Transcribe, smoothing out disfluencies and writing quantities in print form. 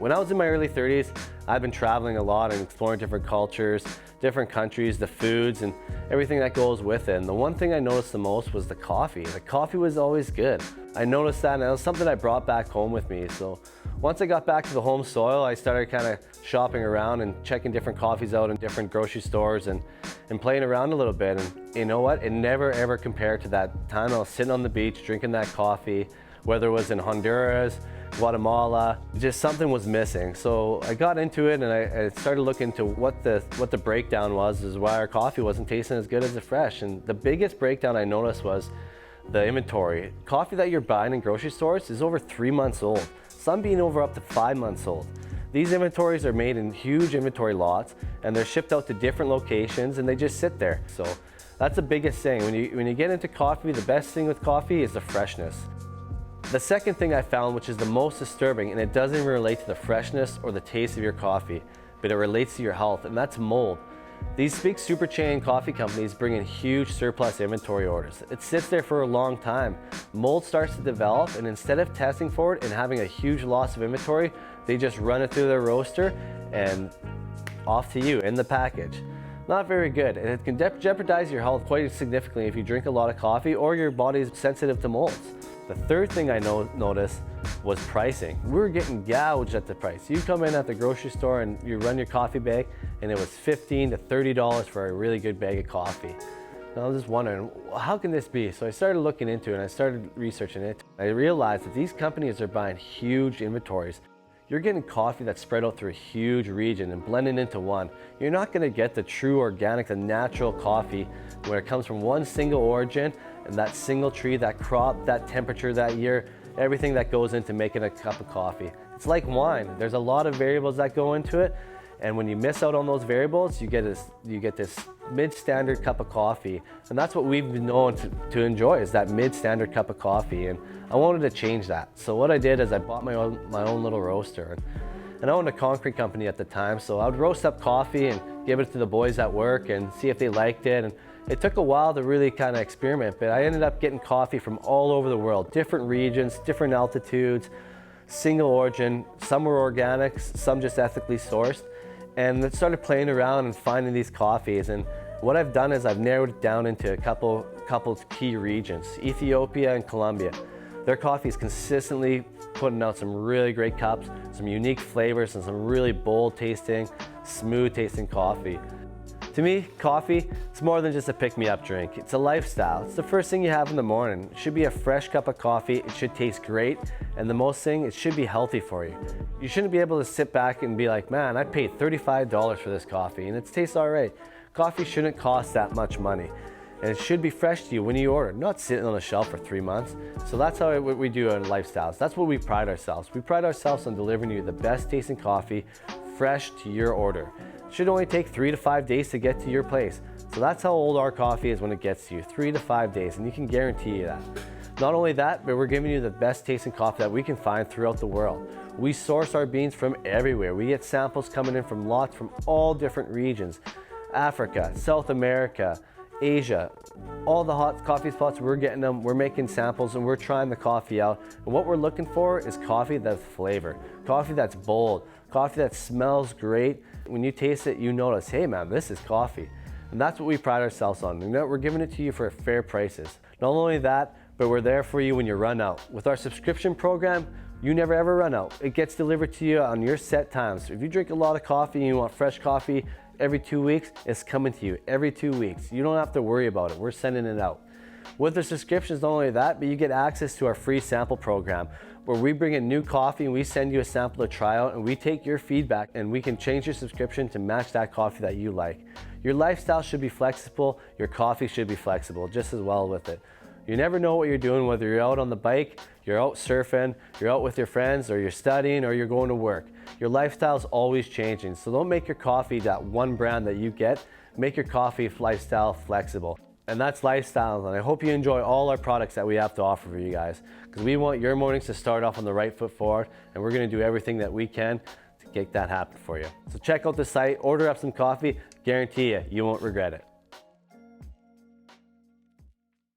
When I was in my early 30s, I've been traveling a lot and exploring different cultures, different countries, the foods, and everything that goes with it. And the one thing I noticed the most was the coffee. The coffee was always good. I noticed that, and it was something I brought back home with me. So once I got back to the home soil, I started kind of shopping around and checking different coffees out in different grocery stores and playing around a little bit. And you know what? It never ever compared to that time I was sitting on the beach drinking that coffee, whether it was in Honduras, Guatemala, just something was missing. So I got into it and I started looking into what the breakdown was, is why our coffee wasn't tasting as good as the fresh. And the biggest breakdown I noticed was the inventory. Coffee that you're buying in grocery stores is over 3 months old, some being over up to 5 months old. These inventories are made in huge inventory lots and they're shipped out to different locations and they just sit there. So that's the biggest thing. When you get into coffee, the best thing with coffee is the freshness. The second thing I found, which is the most disturbing, and it doesn't even relate to the freshness or the taste of your coffee, but it relates to your health, and that's mold. These big super chain coffee companies bring in huge surplus inventory orders. It sits there for a long time. Mold starts to develop, and instead of testing for it and having a huge loss of inventory, they just run it through their roaster and off to you in the package. Not very good, and it can jeopardize your health quite significantly if you drink a lot of coffee or your body is sensitive to molds. The third thing I noticed was pricing. We were getting gouged at the price. You come in at the grocery store and you run your coffee bag and it was $15 to $30 for a really good bag of coffee. And I was just wondering, how can this be? So I started looking into it and I started researching it. I realized that these companies are buying huge inventories. You're getting coffee that's spread out through a huge region and blended into one. You're not gonna get the true organic, the natural coffee where it comes from one single origin and that single tree, that crop, that temperature that year, everything that goes into making a cup of coffee. It's like wine. There's a lot of variables that go into it, and when you miss out on those variables, you get this mid-standard cup of coffee, and that's what we've been known to enjoy, is that mid-standard cup of coffee, and I wanted to change that. So what I did is I bought my own little roaster, and I owned a concrete company at the time, so I would roast up coffee and give it to the boys at work and see if they liked it. And it took a while to really kind of experiment, but I ended up getting coffee from all over the world, different regions, different altitudes, single origin. Some were organics, some just ethically sourced. And I started playing around and finding these coffees. And what I've done is I've narrowed it down into a couple key regions, Ethiopia and Colombia. Their coffee is consistently putting out some really great cups, some unique flavors, and some really bold tasting, smooth tasting coffee. To me, coffee, it's more than just a pick-me-up drink. It's a lifestyle. It's the first thing you have in the morning. It should be a fresh cup of coffee. It should taste great. And the most thing, it should be healthy for you. You shouldn't be able to sit back and be like, man, I paid $35 for this coffee and it tastes all right. Coffee shouldn't cost that much money. And it should be fresh to you when you order, not sitting on a shelf for 3 months. So that's how we do our lifestyles. That's what we pride ourselves. We pride ourselves on delivering you the best tasting coffee, fresh to your order. It should only take 3 to 5 days to get to your place. So that's how old our coffee is when it gets to you, 3 to 5 days, and you can guarantee you that. Not only that, but we're giving you the best tasting coffee that we can find throughout the world. We source our beans from everywhere. We get samples coming in from lots from all different regions. Africa, South America, Asia, all the hot coffee spots, we're getting them, we're making samples and we're trying the coffee out. And what we're looking for is coffee that's flavor, coffee that's bold, coffee that smells great. When you taste it, you notice, hey man, this is coffee. And that's what we pride ourselves on. And we're giving it to you for fair prices. Not only that, but we're there for you when you run out. With our subscription program, you never ever run out. It gets delivered to you on your set times. If you drink a lot of coffee and you want fresh coffee every 2 weeks, it's coming to you every 2 weeks. You don't have to worry about it. We're sending it out. With the subscriptions, not only that, but you get access to our free sample program where we bring in new coffee and we send you a sample to try out and we take your feedback and we can change your subscription to match that coffee that you like. Your lifestyle should be flexible. Your coffee should be flexible just as well with it. You never know what you're doing, whether you're out on the bike, you're out surfing, you're out with your friends, or you're studying, or you're going to work. Your lifestyle's always changing, so don't make your coffee that one brand that you get. Make your coffee lifestyle flexible. And that's Lifestyles, and I hope you enjoy all our products that we have to offer for you guys, because we want your mornings to start off on the right foot forward, and we're gonna do everything that we can to make that happen for you. So check out the site, order up some coffee, guarantee you won't regret it.